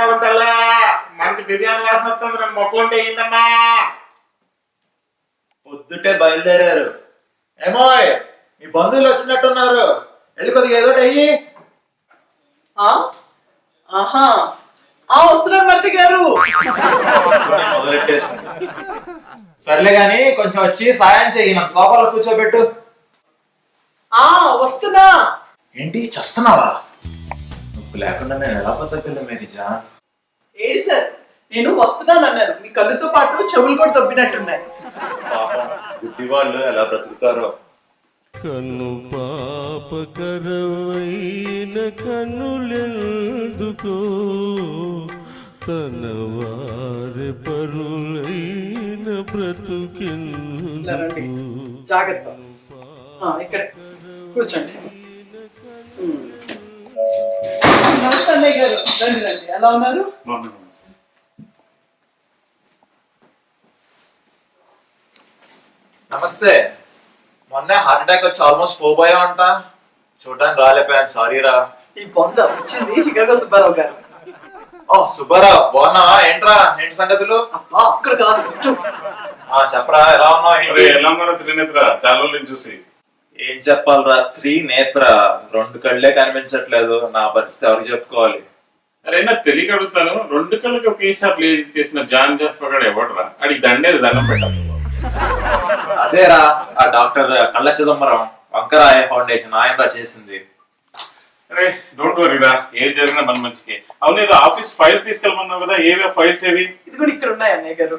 ప్రమాదం తల్లా మంచి బిర్యానీ వాసన వస్తుంది. 2 మొక్కలుంటే ఏంటమ్మా? పొద్దుటే బయలుదేరారు. ఏమో మీ బంధువులు వచ్చినట్టున్నారు, వెళ్ళి కొద్దిగా ఏదో అయ్యి. వస్తున్నాం మర్ది గారు. మొదలెట్టేసింది. సర్లే గాని కొంచెం వచ్చి సాయం చెయ్యి, నాకు సోఫాలో కూర్చోబెట్టు. వస్తున్నా. ఏంటి చస్తున్నావా? నువ్వు లేకుండా నేను ఎలా బతకగలను మేరీజా? ఏడి సార్, నేను వస్తున్నాను అన్నాను, మీ కళ్ళుతో పాటు చెవులు కూడా తొబ్బినట్టున్నాయి. పాపం గుడ్డి వాళ్ళు ఎలా బ్రతుకుతారో. కన్ను పాపకరవైన కన్నులెందుకో, తన వారి పరులైన బ్రతుకెందుకు. జాగ్రత్త. ఇక్కడ కూర్చోండి. నమస్తే అన్నయ్య గారు. రండి రండి. ఎలా ఉన్నారు? నమస్తే. మొన్న హార్ట్ అటాక్ వచ్చి ఆల్మోస్ట్ పోబోయావంట. చూడడానికి రాలేపోయాను, సారీ రా. ఈ బొంద వచ్చింది చికాగో సుబ్బారావు గారు. ఓ సుబ్బారావు, బాగున్నావా? ఏంట్రా ఏంటి సంగతులు? అబ్బా అక్కడ కాదు. చెప్పరా, ఎలా ఉన్నావు? ఎలా ఉన్నారో త్రినేత్ర, చాలా రోజులు చూసి. ఏం చెప్పాలరా, త్రినేత్ర 2 కళ్ళే కనిపించట్లేదు. నా పరిస్థితి ఎవరికి చెప్పుకోవాలి? అరే నాకు తెలియక అడుగుతాను, 2 కళ్ళకి ఒకేసారి ప్లే చేసిన జాన్ జఫర్ గారు ఎవడరా? అడిగి దండేది దండం పెట్టాలి. అదేరా, ఆ డాక్టర్ కళ్ళ చిదంబరం వంకరాయ ఫౌండేషన్ ఆయన చేసింది. అరే డోంట్ వరీ రా, ఏది జరిగినా మన మంచికి. అవును, ఏదో ఆఫీస్ ఫైల్స్ తీసుకెళ్ళమన్నావు కదా, ఏవే ఫైల్స్ ఏవి? ఇది కూడా ఇక్కడ ఉన్నాయి అన్నయ్య గారు.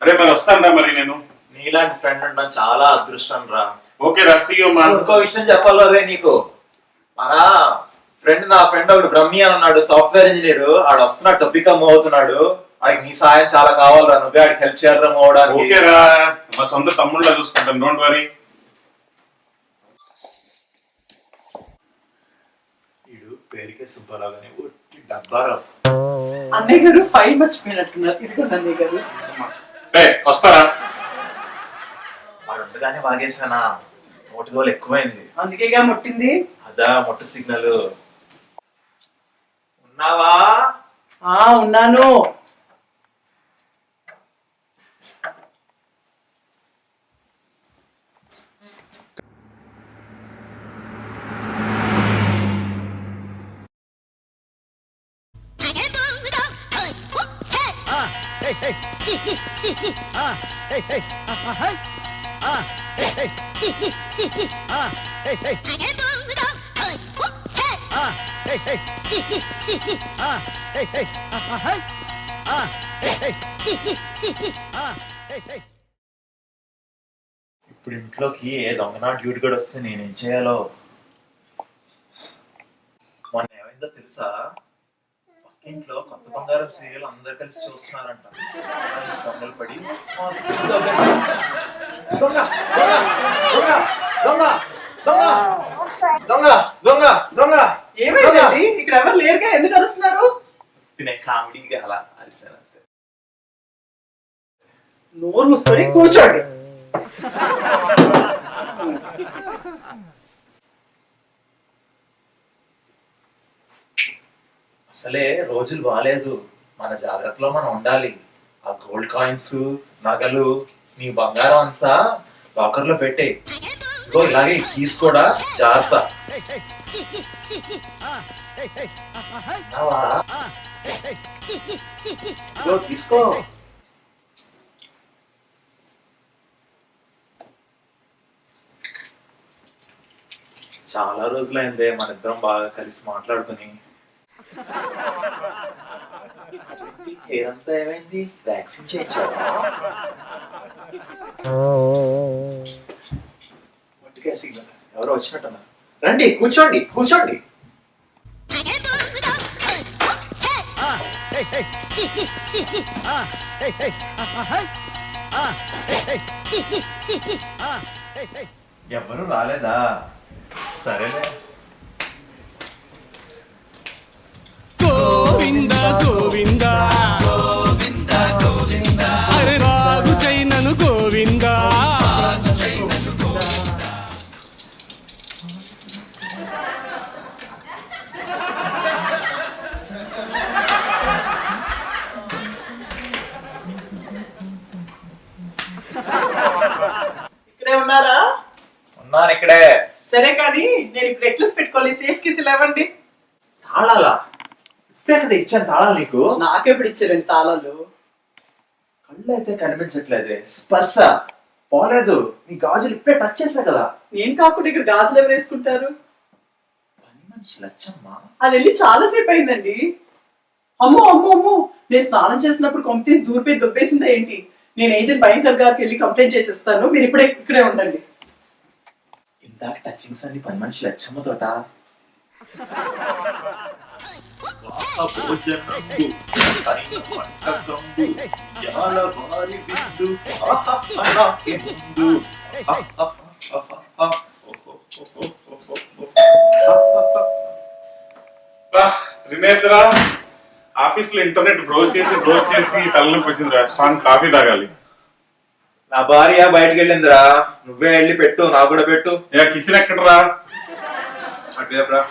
అరే మరి వస్తాను రా. మరి నేను నీలాంటి ఫ్రెండ్ ఉండడం చాలా అదృష్టం రా. ఓకే రా, సీ యూ మా. ఇంకో విషయం చెప్పాలి అదే నీకు. మన నా ఫ్రెండ్ ఒకడు బ్రహ్మి అని ఉన్నాడు, సాఫ్ట్వేర్ ఇంజనీర్. ఆడు వస్తున్నాడు, టొపికా మూవ్ అవుతున్నాడు. ఆడికి నీ సాయం చాలా కావాలరా, నువ్వే ఆడికి హెల్ప్ చేయాలరా మూవ్ అవడానికి. ఓకే రా, మా సొంత తమ్ముళ్ళ చూసుకుంటాను, డోంట్ వరీ. పేరుకే సుబ్బారావు అని డబ్బారావు. అన్నయ్య గారు ఫైల్ మర్చిపోయినట్టున్నారు. ఇదిగోండి అన్నయ్య గారు. వస్తారా? వాడు ఉండగానే బాగేసానా, నోటిదోలు ఎక్కువైంది. అందుకేగా ముట్టింది. అదా మొట్టు సిగ్నల్. ఉన్నావా? ఉన్నాను. ఇప్పుడు ఇంట్లోకి ఏ దొంగనా డ్యూటీ కూడా వస్తే నేనేం చేయాలో. మొన్న ఏమైందో తెలుసా? పక్కింట్లో కొత్త బంగారం సీరియల్ అందరు కలిసి చూస్తున్నారంట. దొంగలు పడి దొంగ దొంగ దొంగ దొంగ దొంగ దొంగ. ఏమైందండి? ఇక్కడ ఎవరు లేరుగా, ఎందుకు అరుస్తున్నారు? తినే కామెడీగా అలా అరిసాను. నోరు మూసుకొని కూర్చోండి. అసలే రోజులు బాగాలేదు, మన జాగ్రత్తలో మనం ఉండాలి. ఆ గోల్డ్ కాయిన్స్, నగలు, నీ బంగారం అంతా లాకర్ లో పెట్టే. ఇలాగే కీస్ కూడా జాగ్రత్త. తీసుకో. చాలా రోజులైందే మన ఇద్దరం బాగా కలిసి మాట్లాడుకుని. ఏదంతా ఏమైంది? వ్యాక్సిన్ చేయించావా? ఎవరో వచ్చినట్టున్నా. రండి, కూర్చోండి కూర్చోండి. ఎవరు రాలేదా? సరేలే. గోవింద గోవింద గోవింద గోవింద, అరే రాగు చైనను గోవింద. ఇక్కడే. సరే కానీ నేను ఇప్పుడు నెక్లెస్ పెట్టుకోవాలి, సేఫ్ కిస్ ఇవ్వండి. తాళాలా? ఇప్పుడే కదా ఇచ్చాను తాళాలు నీకు. నాకెప్పుడు ఇచ్చారండి తాళాలు? కళ్ళు అయితే కనిపించట్లేదే, స్పర్శ పోలేదు. నీ గాజులు ఇప్పుడే టచ్ చేసా కదా. నేను కాకుండా ఇక్కడ గాజులు ఎవరు వేసుకుంటారు? పని మనిషి లచ్చమ్మ. అది వెళ్ళి చాలా సేపు అయిందండి. అమ్మో అమ్మో అమ్మో, నేను స్నానం చేసినప్పుడు కొంపతీసి దూరిపోయి దొబ్బేసిందా ఏంటి? నేను ఏజెంట్ భయంకర్ గారికి వెళ్ళి కంప్లైంట్ చేసేస్తాను, మీరు ఇక్కడే ఉండండి. ఇందాక టచింగ్స్ అన్ని పని మనిషి లచ్చమ్మ తోట. త్రినేత్ర, ఆఫీస్ లో ఇంటర్నెట్ బ్రౌజ్ చేసి తలనొప్పి వచ్చిందిరా. స్ట్రాంగ్ కాఫీ తాగాలి. నా భార్య బయటకు వెళ్ళిందిరా, నువ్వే వెళ్ళి పెట్టు, నాకు కూడా పెట్టు. కిచెన్ ఎక్కడరా? అటువైపురా.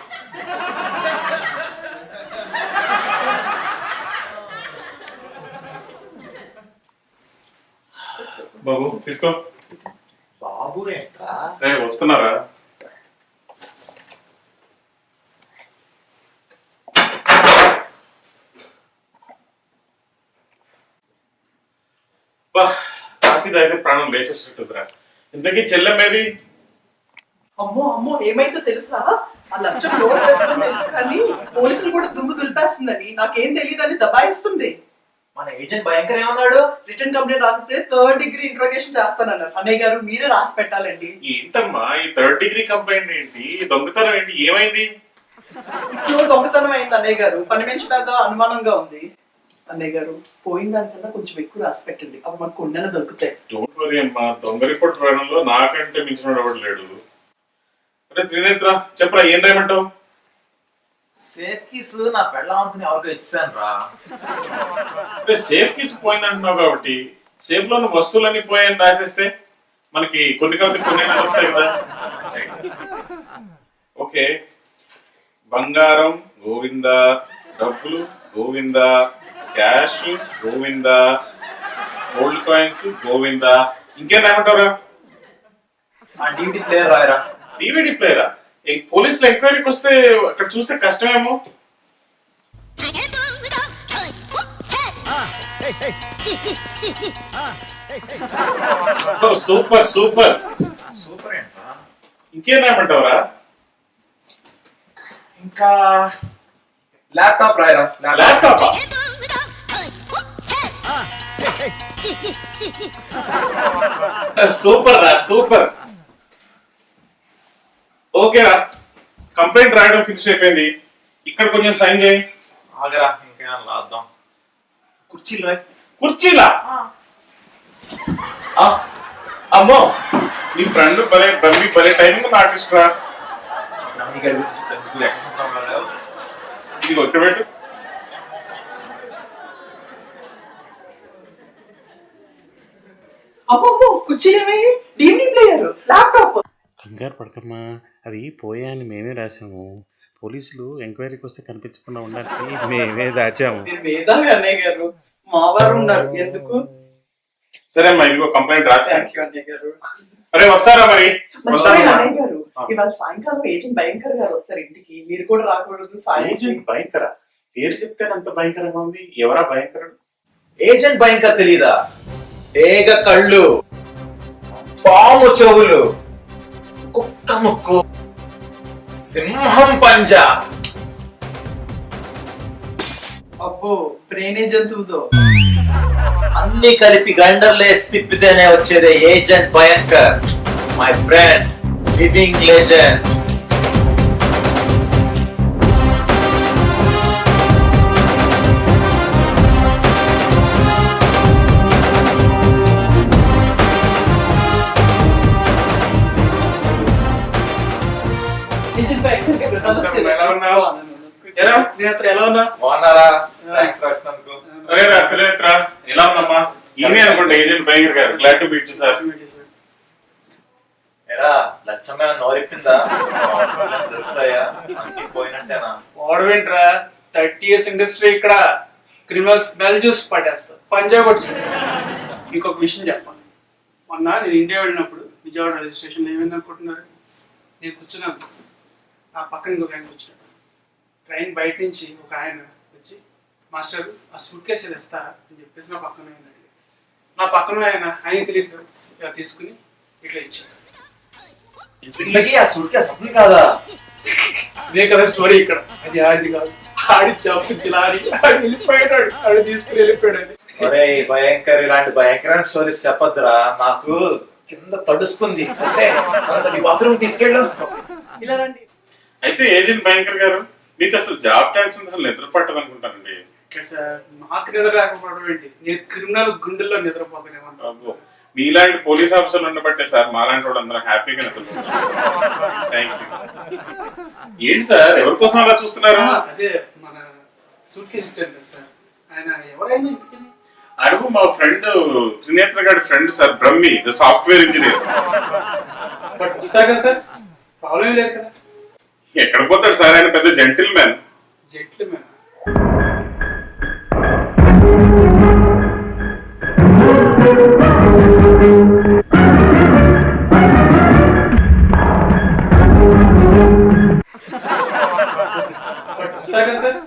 బాబు తీసుకో. బాబు ఏంట్రా? వస్తున్నారా? కాఫీ తాగితే ప్రాణం లేచొచ్చుంటుందిరా. ఇంతకీ చెల్లెమ్మేది? అమ్మో అమ్మో, ఏమైందో తెలుసా? ఆ లక్షం లోన్ పెట్టుకుని తెలుసు కానీ పోలీసులు కూడా దుమ్ము దులిపేస్తుందని, నాకేం తెలియదని దబాయిస్తుంది. మన ఏజెంట్ భయంకర్ ఏమన్నాడు? రిటర్న్ కంప్లైంట్ రాసిస్తే 3rd డిగ్రీ ఇంట్రోగేషన్ చేస్తానన్నారు. అన్నయ్య గారు మీరే రాసి పెట్టాలండి. ఏంటమ్మా ఈ 3rd డిగ్రీ కంప్లైంట్ ఏంటి? దొంగతనం ఏంటి? ఏమైంది? ఇంట్లో దొంగతనం అయింది అన్నయ్య గారు. పని మనిషి పెద్ద అనుమానంగా ఉంది. అన్నయ్య గారు పోయిన దానికన్నా కొంచెం ఎక్కువ రాసి పెట్టండి, అప్పుడు మనకు కొండన దొరుకుతాయి. డోంట్ వరీ అమ్మా, దొంగ రిపోర్ట్ రాయడంలో నాకంటే మించిన ఎవడు లేడు. అరే త్రినేత్ర చెప్పరా, ఏం రాయమంటావు? సేఫ్ కీస్ నా పెళ్ళం అనుకుని ఎవరికో ఇచ్చాను రా. అంటే సేఫ్ కీస్ పోయిందంటున్నావు కాబట్టి సేఫ్ లోని వస్తువులన్నీ పోయాయని రాసేస్తే మనకి కొన్ని కాబట్టి కొన్ని దొరుకుతాయి కదా. ఓకే, బంగారం గోవింద, డబ్బులు Govinda, cash Govinda, gold coins Govinda. ఇంకేం రాయమంటావురా? ఆ డివిడి ప్లేయర్ రాయరా. డివిడి ప్లేయరా? పోలీసులు ఎంక్వైరీకి వస్తే అక్కడ చూస్తే కష్టమేమో. సూపర్ సూపర్ సూపర్ ఏంట్రా? ఇంకేం రాయమంటావురా? ఇంకా ల్యాప్టాప్ రాయరా. ల్యాప్టాప్? సూపర్ రా, సూపర్. ఓకే రా, కంప్లైంట్ రాయడం ఫినిష్ అయిపోయింది. ఇక్కడ కొంచెం సైన్ చేయి. ఆగరా, ఇంకేమైనా రాద్దాం. కుర్చీలు రాయ్. కుర్చీలా? అమ్మో, నీ ఫ్రెండ్ భలే టైమింగ్ ఆర్టిస్ట్ రా. నమ్మి గడి గురించి ఇప్పుడు ఎక్కడ సంతానం? ఇది ఇక్కడ పెట్టు. అమ్మో కుర్చీలేమే, డివిడి ప్లేయర్, ల్యాప్టాప్. కంగారు పడకమ్మా, అవి పోయాయని మేమే రాసాము. పోలీసులు ఎంక్వైరీకి వస్తే కనిపించకుండా ఉండడానికి మేమే దాచాము. మీరు మేధావి అన్నయ్య గారు, మా వారు ఉన్నారు ఎందుకు. సరే అమ్మా, ఇదిగో కంప్లైంట్ రాసి. థ్యాంక్ యూ అన్నయ్య గారు. అరే వస్తారా మరి? మర్చిపోయాను అన్నయ్య గారు, ఇవాళ సాయంకాలం ఏజెంట్ భయంకర్ గారు వస్తారు ఇంటికి, మీరు కూడా రాకూడదు. ఏజెంట్ భయంకర పేరు చెప్తే అంత భయంకరంగా ఉంది. ఎవరా భయంకరుడు? ఏజెంట్ భయంకర్ తెలీదా? ఏగ కళ్ళు, పాము చెవులు, కుక్క ముక్కు, సింహం పంజా. అబ్బో, బ్రెయినే జంతువుతో అన్ని కలిపి గండర్లేసి తిప్పితేనే వచ్చేదే agent Bhayankar. My friend, living legend. Agent Bhayankar గారు నమస్తే. ఎలా ఉన్నావు? ఎలా ఉన్నా? బాగున్నారా? థాంక్స్ రాసినందుకు. అరే త్రినేత్ర, ఎలా ఉన్నామ్మా? ఈయనే అనుకుంటా ఏజెంట్ భయంకర్ గారు. Glad to meet you sir. ఎరా లచ్చమ్మ నోరిప్పిందా? వస్తువులు దొరుకుతాయా? అంతే పోయినట్టేనా? వాడవేంట్రా 30 years ఇండస్ట్రీ ఇక్కడ క్రిమినల్ స్మెల్ చూసి పట్టేస్తా, పంజాబ్ వచ్చి ఇంకొక విషయం చెప్పాలి. మొన్న నేను ఇండియా వెళ్ళినప్పుడు విజయవాడ రైల్వే స్టేషన్ ఏమైంది అనుకుంటున్నారు? నేను కూర్చున్నాను సార్. నా పక్కన ఇంకొక ఆయన కూర్చున్నాడు. ట్రైన్ బయట నుంచి ఒక ఆయన వచ్చి, మాస్టర్ ఆ సూట్ కేసు తెస్తారా అని చెప్పేసి నా పక్కన ఆయన అడిగాడు. నా పక్కన ఆయన తెలియదు ఇలా తీసుకుని ఇట్లా ఇచ్చాడు. ఇంతకీ ఆ సూట్ కేసు అప్పుడు కాదా? అదే కదా స్టోరీ ఇక్కడ. అది ఆడిది కాదు. ఆడి చెప్పించి ఆడి వెళ్ళిపోయాడు. ఆడు తీసుకుని వెళ్ళిపోయాడు. అది ఒరే భయంకర్, ఇలాంటి భయంకరమైన స్టోరీస్ చెప్పొద్దురా, నాకు కింద తడుస్తుంది. బాత్రూమ్ తీసుకెళ్ళు. ఇలా రండి. అయితే ఏజెంట్ భయంకర్ గారు, మీకు అసలు జాబ్ ట్యాక్స్ అసలు నిద్ర పట్టదు అనుకుంటానండి. సార్ నాకు నిద్ర రాకపోవడం ఏంటి, నేను క్రిమినల్ గుండెల్లో నిద్రపోతానేమంటారు. అబ్బో, మీలాంటి పోలీస్ ఆఫీసర్లు ఉండబట్టే సార్ మాలాంటి వాళ్ళు అందరం హ్యాపీగా నిద్రపోతారు. Thank you. ఏంటి సార్ ఎవరి కోసం అలా చూస్తున్నారు? అదే మన సూట్ కేసు ఇచ్చారు కదా సార్, ఆయన ఎవరైనా ఇంటికి అడుగు. మా ఫ్రెండ్ త్రినేత్ర గారి friend sir, Brahmi, the software engineer. But వస్తారు కదా సార్, ప్రాబ్లం లేదు కదా. ఎక్కడ పోతాడు సార్, ఆయన పెద్ద జెంటిల్ మ్యాన్. జెంట్లు మేము బట్ వస్తారు కదా సార్,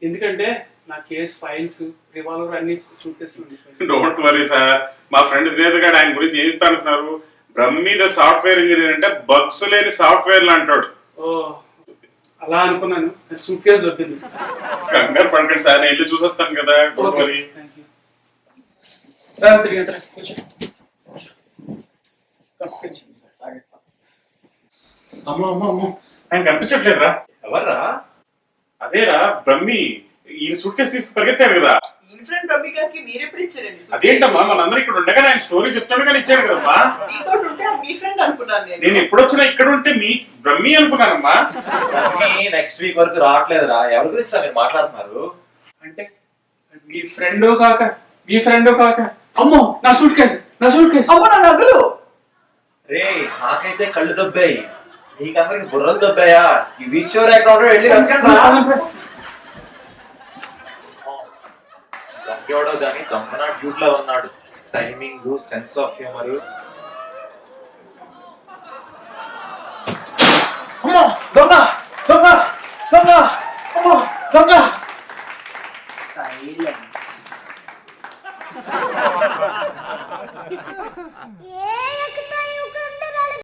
ఎందుకంటే నా కేసు ఫైల్స్ రివాల్వర్ అన్ని సూట్ కేసులు ఉండిపోయాయి. డోంట్ వరీ సార్, మా ఫ్రెండ్ త్రినేత్ర గారు ఆయన గురించి ఏం చెప్తా అంటున్నారు. బ్రహ్మి ద సాఫ్ట్వేర్ ఇంజనీర్ అంటే బగ్స్ లేని సాఫ్ట్వేర్ అంటాడు. ఓ అలా అనుకున్నాను, సూట్ కేసు దొరికింది. కంగారు పడకండి సార్, నేను ఇల్లు చూసొస్తాను కదా. Don't worry. Thank you. రా త్రినేత్ర, కూర్చో. కూర్చో. అమ్మో అమ్మో అమ్మో, ఆయన కనిపించట్లేదురా. ఎవర్రా? అదేరా బ్రహ్మి, ఈ సూట్ కేసు తీసుకు పరిగెత్తాడు కదా. ఈ ఫ్రెండ్ రమ్మి గారికి మీరెప్పుడు ఇచ్చారండి suitcase? అదేంటమ్మా, మనందరం ఇక్కడ ఉండగా ఆయన స్టోరీ చెప్తాడు కానీ ఇచ్చాడు కదమ్మా. మీతో ఉంటే అది మీ ఫ్రెండ్ అనుకున్నాను నేను నేను. ఎప్పుడు వచ్చినా ఇక్కడ ఉంటే మీ బ్రహ్మి అనుకున్నానమ్మా. నెక్స్ట్ వీక్ వరకు రావట్లేదురా. ఎవరి గురించి మీరు మాట్లాడుతున్నారు? అంటే మీ ఫ్రెండ్ కాక మీ ఫ్రెండ్ కాక, అమ్మో నా సూట్ కేసు, నా సూట్ కేసు. అమ్మో నా నగలు. రే, నాకైతే కళ్ళు దొబ్బాయి, నీకందరికి బుర్రలు దొబ్బాయా? ఈ వీక్ చివరి ఎక్కడ వెళ్ళి వెతకండి రా. దొంగెవడో గానీ దొంగనా డ్యూట్ లో ఉన్నాడు. Timing, sense of humour